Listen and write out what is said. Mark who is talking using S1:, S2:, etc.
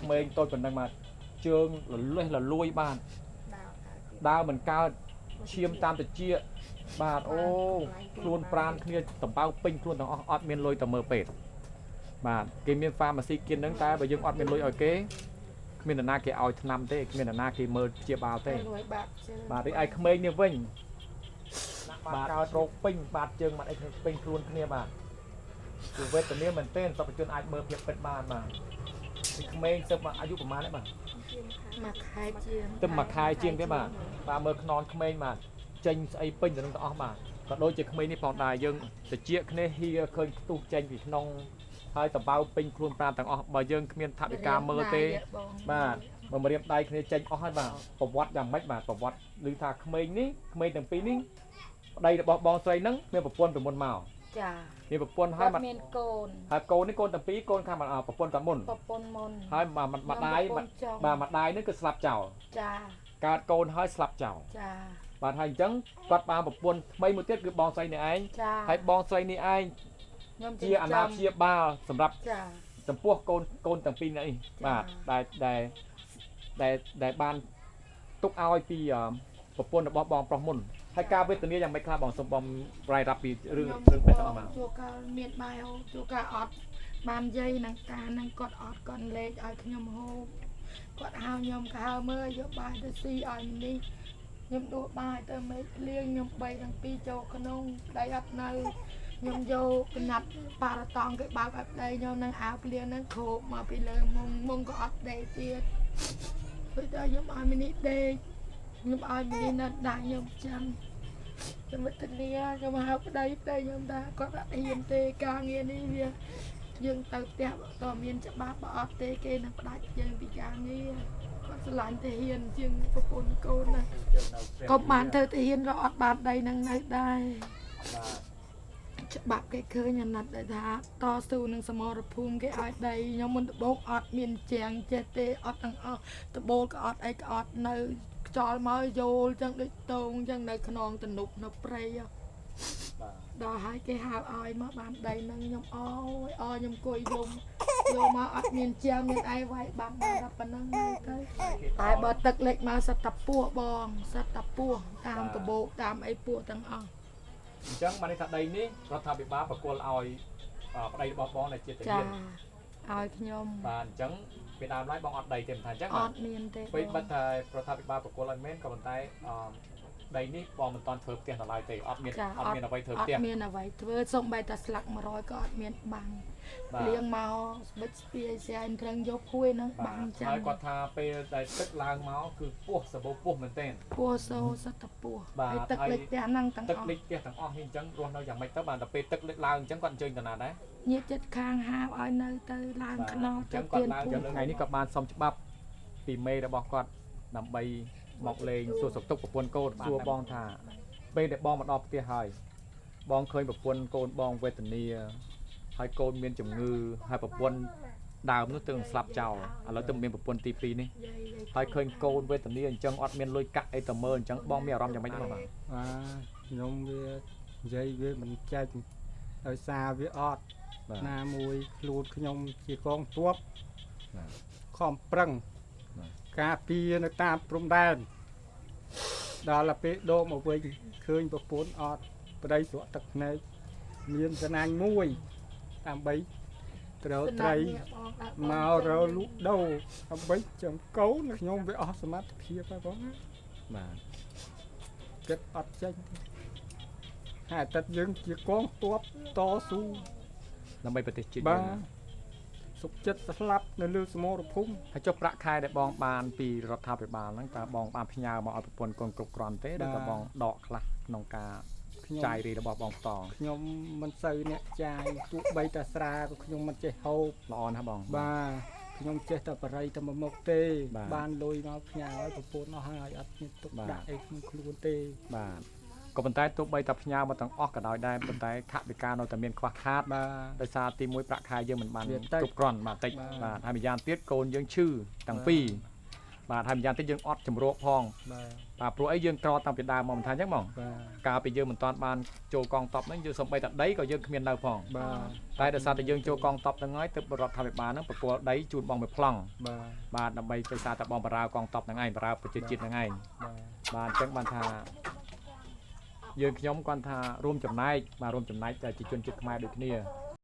S1: ក្មេងតូចប៉ុណ្ណឹងមកជើងលលួយបានដើរមិនកើតឈាមតាមតិចបាទអូខ្លួនប្រានគ្នាតំបៅពេញខ្លួនទាំងអស់អត់មានលុយទៅមើលពេទ្យបាទគេមានហ្វាម៉ាស៊ីគៀនហ្នឹងតែបើយើងអត់មានលុយឲ្យគេគ្មាននរណាគេឲ្យថ្នាំទេគ្មាននរណាគេមើលព្យាបាលទេបាទរីឯក្មេងនេះវិញបាទកើតរោគពេញបាទជើងបាត់អីពេញខ្លួនគ្នាបាទគឺវេទនាមែនទែនសពជនអាចមើលភាពពិតបានបាទពីក្មេងទៅអាយុប្រហែលទេបាទ
S2: មួយខែជាង
S1: ទៅមួយខែជាងទេបាទបាទមើលខ្នងក្មេងបាទចេញស្អីពេញទៅនឹងទាំងអស់បាទក៏ដូចជាក្មេងនេះផងដែរយើងតិចគ្នាហៀឃើញផ្ទុះចេញពីក្នុងហើយតបៅពេញខ្លួនប្រាណទាំងអស់បើយើងគ្មានថវិកាមើលទេបាទបើមករៀបដៃគ្នាចេញអស់ហើយបាទប្រវត្តិយ៉ាងម៉េចបាទប្រវត្តិឮថាក្មេងនេះក្មេងទាំងពីរនេះប្តីរបស់បងស្រីហ្នឹងមានប្រពន្ធពីមុនមក
S2: ចា
S1: មានប្រពន្ធហើយ
S2: មានកូន
S1: ហើយកូននេះកូនទាំងពីរកូនខាងប្រពន្ធតាមុនហើយម្ដាយបាទម្ដាយនេះគឺស្លាប់ចោល
S2: ចា
S1: កើតកូនហើយស្លាប់ចោល
S2: ចា
S1: បាទហើយអញ្ចឹងគាត់បានប្រពន្ធថ្មីមួយទៀតគឺបងស្រីនេះឯងហើយបងស្រីនេះឯងជាអាណាព្យាបាលសម្រាប់ចំពោះកូនទាំងពីរនេះបាទដែលបានទុកឲ្យពីប្រពន្ធរបស់បងប្រុសមុនហើយការវេទនាយ៉ាងម៉េចខ្លះបងសូមបងរ៉ាយរាប់ពីរឿងពេទ្យទាំងអស់មក
S2: ជួកាលមានបាយហូបជួកាលអត់បានយាយនឹងតានឹងគាត់អត់គាត់លេខឲ្យខ្ញុំហូបគាត់ហៅខ្ញុំក៏ហៅមើលយកបាយទៅស៊ីឲ្យនេះខ្ញុំដួសបាយទៅមេឃលៀងខ្ញុំ3ទាំង2ចូលក្នុងដៃអត់នៅខ្ញុំយកកណាត់ប៉ារ៉ាតង់គេបើកឲ្យប្តីខ្ញុំនឹងអាវភ្លៀងនឹងខូបមកពីលើមុំក៏អត់ដេកទៀតពេលដល់ខ្ញុំឲ្យមីនេះដេកខ្ញុំឲ្យមីនេះណាត់ដាក់ខ្ញុំចាំខ្ញុំទៅលាខ្ញុំហៅប្តីខ្ញុំថាគាត់អត់ហ៊ានទេការងារនេះវាយើងទៅផ្ទះក៏មានច្បាប់បើអត់ទេគេនឹងផ្ដាច់យើងពីការងារគាត់ឆ្លាញ់ទៅហ៊ានជាងប្រពន្ធកូនណាក៏បានទៅទៅហ៊ានក៏អត់បានដីនឹងនៅដែរច្បាប់គេឃើញអាណិតដែលថាតស៊ូនឹងសមរភូមិគេឲ្យដីខ្ញុំមុនដបោកអត់មានជាងចេះទេអត់ទាំងអស់ដបោកក៏អត់អីក៏អត់នៅខ្យល់មកយល់ចឹងដូចតងចឹងនៅខ្នងទំនប់នៅព្រៃដល់ហើយគេហៅឲ្យមកបានដីនឹងខ្ញុំអើយខ្ញុំអង្គុយយកមកអត់មានជាងមានអីវាយបាំដល់ប៉ុណ្ណឹងទៅតែបើទឹកលិចមកសត្វតាពោះបងសត្វតាពោះតាមដបោកតាមអីពោះទាំងអស់
S1: អញ្ចឹងបានន័យថាដីនេះរដ្ឋាភិបាលប្រគល់ឲ្យប្តីរបស់បងដែលជាទាហាន
S2: ឲ្យខ្ញុំ
S1: បាទអញ្ចឹងពីដើមឡើយបងអត់ដីទេមិនថាអញ្ចឹង
S2: អត់មានទេ
S1: ពេលបាត់ថារដ្ឋាភិបាលប្រគល់ឲ្យមែនក៏ប៉ុន្តែដីនេះបងមិនតាន់ធ្វើផ្ទះនៅឡើយទេអត់មានអ្វីធ្វើផ្ទះ
S2: អត់មានអ្វីធ្វើសូម្បីតែស្លាក100ក៏អត់មានបាំងលៀងមកស្បិចស្ពាយស្អាយត្រឹងយកភួយហ្នឹងបាំង
S1: ចឹងហើយគាត់ថាពេលដែលទឹកឡើងមកគឺពោះសម្បូរពោះមែនទែន
S2: ពោះសូសត្វតាពោះហើយទឹកលិចផ្ទះហ្នឹងទាំងអស់
S1: ទឹកលិចផ្ទះទាំងអស់នេះអញ្ចឹងរស់នៅយ៉ាងម៉េចទៅបានតែពេលទឹកលិចឡើងអញ្ចឹងគាត់អញ្ជើញតាណាដែរ
S2: ញាតិចិត្តខាងហាវឲ្យនៅទៅឡើងខ្នង
S1: ទៅទៀតថ្ងៃនេះក៏បានសុំច្បាប់ពីមេរបស់គាត់ដើម្បីមកលេងសួរសុខទុក្ខប្រពន្ធកូនសួរបងថាពេលដែលបងមកដល់ផ្ទះហើយបងឃើញប្រពន្ធកូនបងវេទនាហើយកូនមានជំងឺហើយប្រពន្ធដើមនោះទើបស្លាប់ចោលឥឡូវទើបមានប្រពន្ធទី2នេះហើយឃើញកូនវេទនាអញ្ចឹងអត់មានលុយកាក់អីទៅមើលអញ្ចឹងបងមានអារម្មណ៍យ៉ាងម៉េចបង
S3: ខ្ញុំវានិយាយវាមិនចាច់ដោយសារវាអត់ណាមួយខ្លួនខ្ញុំជាកងទ័ពខំប្រឹងការពារនៅតាមព្រំដែនដល់ពេលដកមកវិញឃើញប្រពន្ធអត់ប្តីស្រក់ទឹកភ្នែកមានស្នាញ់មួយដើម្បីត្រូវត្រីមករលូកដូរដើម្បីចំកូនខ្ញុំវាអស់សមត្ថភាពហើយបង
S1: បាទ
S3: គិតអត់ចេញហើយតែយើងជាកងទ័ពតស៊ូ
S1: ដើម្បីប្រទេសជាតិ
S3: បាទសុខចិត្តស្លាប់នៅលើសមរភូមិ
S1: ហើយចុះប្រាក់ខែដែលបងបានពីរដ្ឋាភិបាលហ្នឹងតើបងបានផ្ញើមកឲ្យប្រពន្ធកូនគ្រប់គ្រាន់ទេឬក៏បងដកខ្លះក្នុងការចាយរីរបស់បងត
S3: ខ្ញុំមិនសូវអ្នកចាយទោះបីតែស្រាក៏ខ្ញុំមិនចេះហូប
S1: ល្អណាស់បង
S3: បាទខ្ញុំចេះតែបរិយតែមុខទេបានលុយមកផ្ញើឲ្យប្រពន្ធអស់ហើយអត់មានទុកដាក់អីក្នុងខ្លួនទេ
S1: បាទក៏ប៉ុន្តែទោះបីតែផ្ញើមកទាំងអស់ក៏ដោយដែរប៉ុន្តែថវិកានៅតែមានខ្វះខាតដោយសារទី1ប្រាក់ខែយើងមិនបានគ្រប់គ្រាន់បាទតិចបាទហើយម្យ៉ាងទៀតកូនយើងឈឺទាំងពីរ បាទហើយម្យ៉ាងទៀតយើងអត់ចម្រោកផង
S3: បាទ
S1: បាទព្រោះអីយើងក្រតាំងពីដើមមកមិនថាអញ្ចឹងហ្មង
S3: បាទ
S1: កាលពីយើងមិនតាន់បានចូលកងតបហ្នឹងយើងសំបីតែដីក៏យើងគ្មាននៅផង
S3: បាទ
S1: តែដោយសារតែយើងចូលកងតបហ្នឹងហើយទើបរដ្ឋាភិបាលហ្នឹងប្រគល់ដីជូនបងមួយប្លង់
S3: បាទ
S1: បាទដើម្បីដោយសារតែបងបារៅកងតបហ្នឹងឯងបារៅប្រជាជាតិហ្នឹងឯង
S3: បាទ
S1: បាទអញ្ចឹងបានថាយើងខ្ញុំគាត់ថារួមចំណែកបាទរួមចំណែកតែជាជនជាតិខ្មែរដូចគ្នា